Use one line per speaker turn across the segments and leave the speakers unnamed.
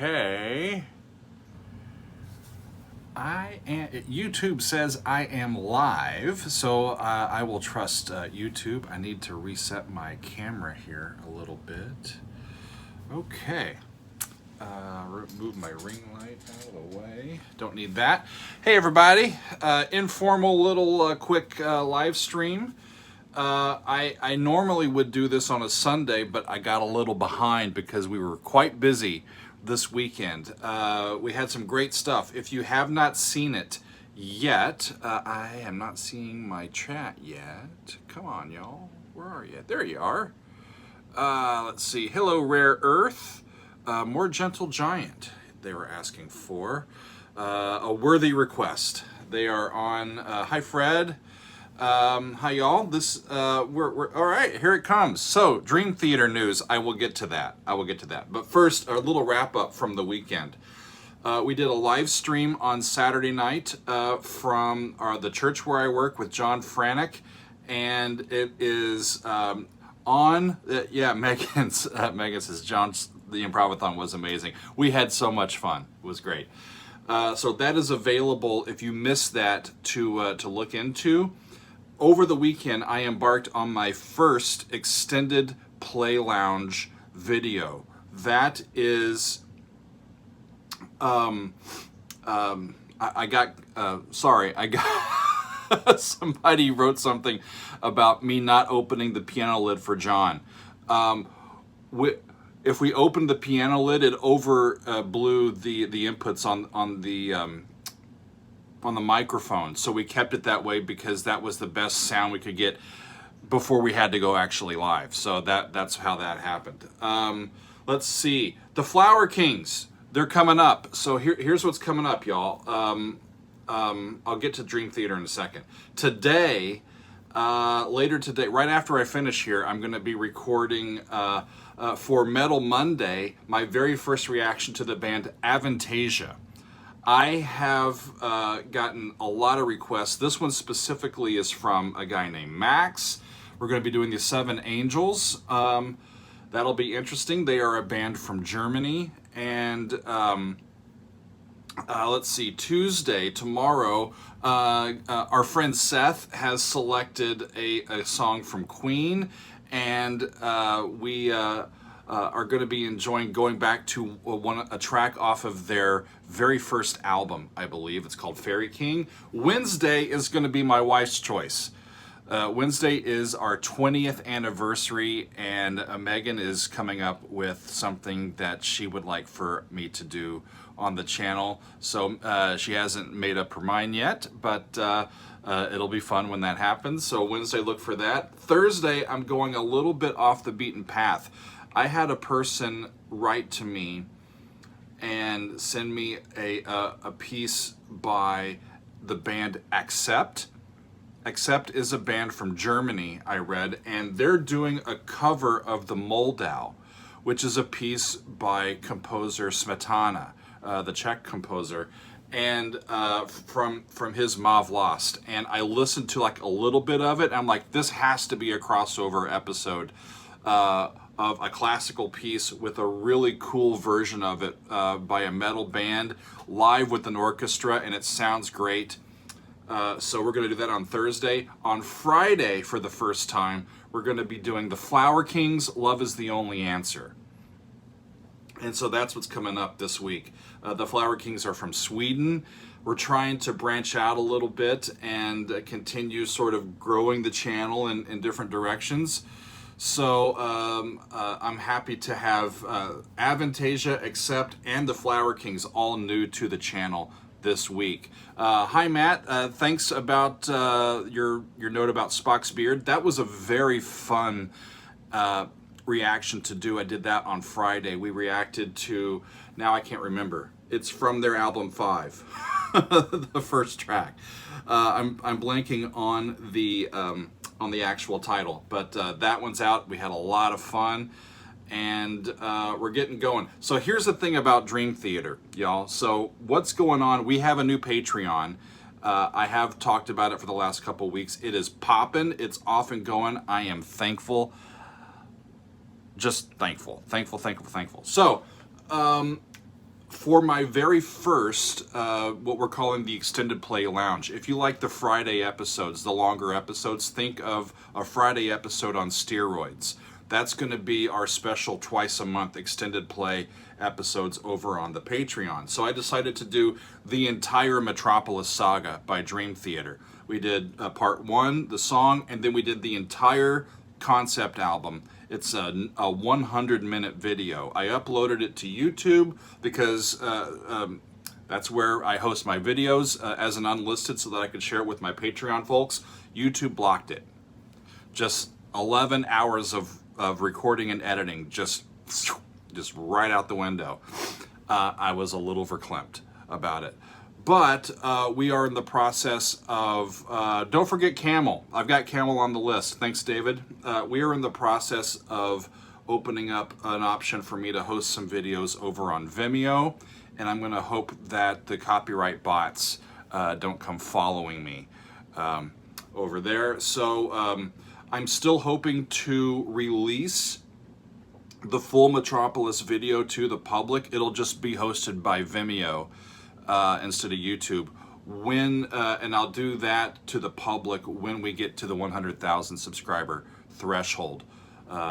Okay. YouTube says I am live, so I will trust YouTube. I need to reset my camera here a little bit. Okay. Remove my ring light out of the way. Don't need that. Hey everybody, informal little quick live stream. I normally would do this on a Sunday, but I got a little behind because we were quite busy this weekend. We had some great stuff. If you have not seen it yet, I am not seeing my chat yet. Come on, y'all. Where are you? There you are. Let's see. Hello, Rare Earth. More Gentle Giant, they were asking for. A worthy request. They are on. Hi, Fred. Hi, y'all. We're all right. Here it comes. So, Dream Theater news. I will get to that. But first, a little wrap up from the weekend. We did a live stream on Saturday night from the church where I work with John Franek, and it is on. Megan says the Improvathon was amazing. We had so much fun. It was great. So that is available if you missed that to look into. Over the weekend, I embarked on my first extended play lounge video. That is, I got somebody wrote something about me not opening the piano lid for John. If we opened the piano lid, it blew the inputs on the microphone, so we kept it that way because that was the best sound we could get before we had to go actually live. So that's how that happened. Let's see, the Flower Kings, they're coming up. So here's what's coming up, y'all. I'll get to Dream Theater in a second. Today, later today, right after I finish here, I'm going to be recording for Metal Monday my very first reaction to the band Avantasia. I have gotten a lot of requests. This one specifically is from a guy named Max. We're going to be doing the Seven Angels. That'll be interesting. They are a band from Germany. And let's see, tomorrow, our friend Seth has selected a song from Queen. And we are going to be enjoying going back to a track off of their very first album, I believe. It's called Fairy King. Wednesday is going to be my wife's choice. Wednesday is our 20th anniversary, and Megan is coming up with something that she would like for me to do on the channel. So she hasn't made up her mind yet, but it'll be fun when that happens. So Wednesday, look for that. Thursday, I'm going a little bit off the beaten path. I had a person write to me and send me a piece by the band Accept. Accept is a band from Germany, I read, and they're doing a cover of the Moldau, which is a piece by composer Smetana, the Czech composer, and from his Ma Vlast. And I listened to like a little bit of it, and I'm like, this has to be a crossover episode of a classical piece with a really cool version of it by a metal band live with an orchestra, and it sounds great. So we're going to do that on Thursday. On Friday, for the first time, we're going to be doing the Flower Kings, Love is the Only Answer. And so that's what's coming up this week. The Flower Kings are from Sweden. We're trying to branch out a little bit and continue sort of growing the channel in different directions. So I'm happy to have Avantasia, Accept, and the Flower Kings all new to the channel this week. Hi, Matt. Thanks about your note about Spock's beard. That was a very fun reaction to do. I did that on Friday. We reacted to, now I can't remember. It's from their album 5, the first track. I'm blanking on the actual title, but that one's out. We had a lot of fun, and we're getting going. So here's the thing about Dream Theater, y'all. So what's going on? We have a new Patreon. I have talked about it for the last couple weeks. It is popping. It's off and going. I am thankful. Just thankful. So for my very first, what we're calling the Extended Play Lounge. If you like the Friday episodes, the longer episodes, think of a Friday episode on steroids. That's going to be our special twice a month extended play episodes over on the Patreon. So I decided to do the entire Metropolis saga by Dream Theater. We did part one, the song, and then we did the entire concept album. It's a 100-minute video. I uploaded it to YouTube because that's where I host my videos as an unlisted so that I could share it with my Patreon folks. YouTube blocked it. Just 11 hours of recording and editing, just right out the window. I was a little verklempt about it. But we are in the process of, don't forget Camel. I've got Camel on the list. Thanks, David. We are in the process of opening up an option for me to host some videos over on Vimeo. And I'm going to hope that the copyright bots don't come following me over there. So I'm still hoping to release the full Metropolis video to the public. It'll just be hosted by Vimeo instead of YouTube. And I'll do that to the public when we get to the 100,000 subscriber threshold.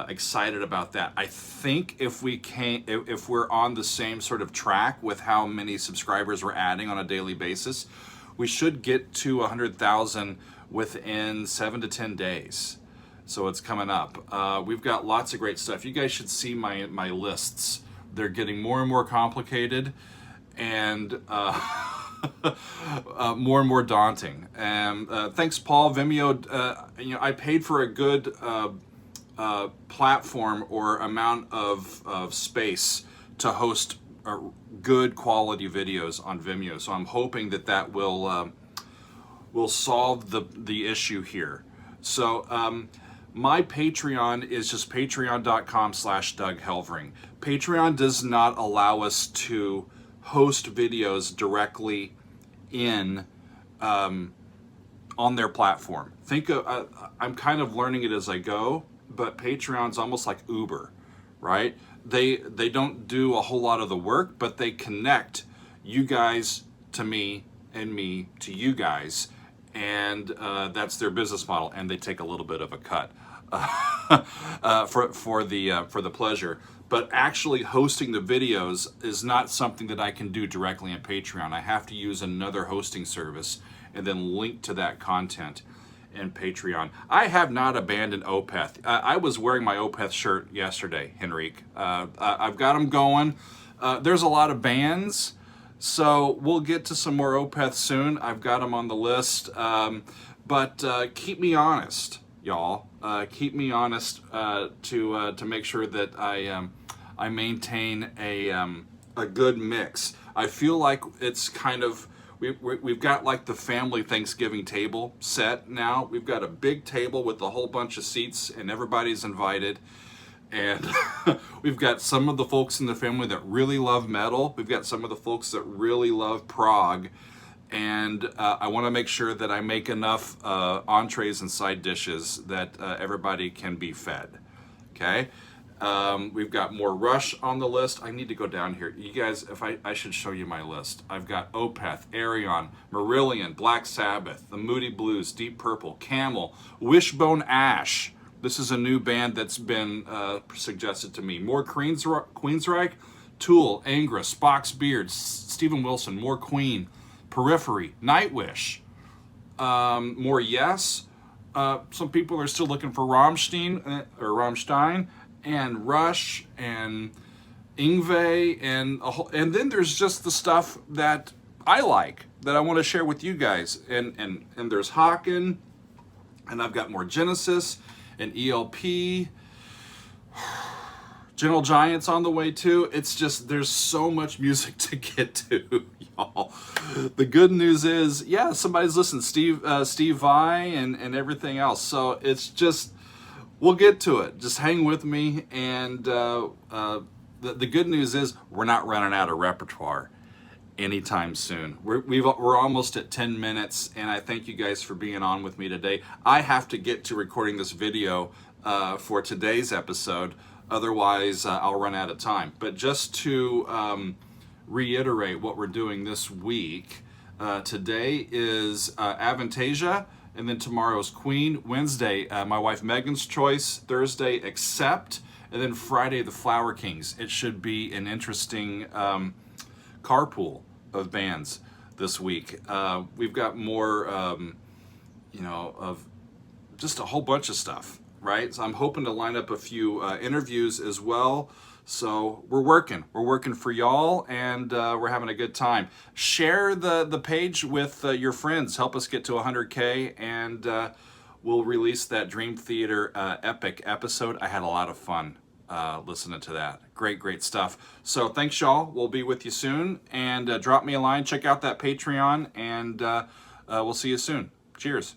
Excited about that. I think if we're on the same sort of track with how many subscribers we're adding on a daily basis, we should get to 100,000 within 7 to 10 days. So it's coming up. We've got lots of great stuff. You guys should see my lists. They're getting more and more complicated and more and more daunting. And thanks, Paul. Vimeo, I paid for a good platform or amount of space to host good quality videos on Vimeo. So I'm hoping that will solve the issue here. So my Patreon is just patreon.com/Doug Helvering. Patreon does not allow us to host videos directly on their platform. I'm kind of learning it as I go, but Patreon's almost like Uber, right? They don't do a whole lot of the work, but they connect you guys to me and me to you guys. And that's their business model, and they take a little bit of a cut for the pleasure. But actually hosting the videos is not something that I can do directly on Patreon. I have to use another hosting service and then link to that content in Patreon. I have not abandoned Opeth. I was wearing my Opeth shirt yesterday, Henrique. I've got them going. There's a lot of bands. So we'll get to some more Opeth soon. I've got them on the list. But keep me honest, y'all. Keep me honest to make sure that I maintain a good mix. I feel like it's kind of, we've got like the family Thanksgiving table set now. We've got a big table with a whole bunch of seats and everybody's invited. And we've got some of the folks in the family that really love metal. We've got some of the folks that really love prog. And I want to make sure that I make enough entrees and side dishes that everybody can be fed. Okay? We've got more Rush on the list. I need to go down here. You guys, I should show you my list. I've got Opeth, Ayreon, Marillion, Black Sabbath, The Moody Blues, Deep Purple, Camel, Wishbone Ash. This is a new band that's been suggested to me. More Queensryche, Tool, Angra, Spock's Beard, Steven Wilson, more Queen, Periphery, Nightwish, more Yes. Some people are still looking for Rammstein, and Rush, and Yngwie, and then there's just the stuff that I like that I want to share with you guys. And there's Hawken, and I've got more Genesis. And ELP, Gentle Giant's on the way too. It's just, there's so much music to get to, y'all. The good news is, yeah, somebody's listening, Steve Vai and everything else. So it's just, we'll get to it. Just hang with me. And the good news is we're not running out of repertoire anytime soon. We're almost at 10 minutes, and I thank you guys for being on with me today. I have to get to recording this video for today's episode, otherwise I'll run out of time. But just to reiterate what we're doing this week. Today is Avantasia, and then tomorrow's Queen. Wednesday, my wife Megan's Choice. Thursday, Accept, and then Friday, the Flower Kings. It should be an interesting carpool of bands this week. We've got more, of just a whole bunch of stuff, right? So I'm hoping to line up a few interviews as well. So we're working for y'all, and we're having a good time. Share the page with your friends. Help us get to 100K, and we'll release that Dream Theater epic episode. I had a lot of fun listening to that. Great stuff. So thanks, y'all. We'll be with you soon, and drop me a line. Check out that Patreon, and we'll see you soon. Cheers.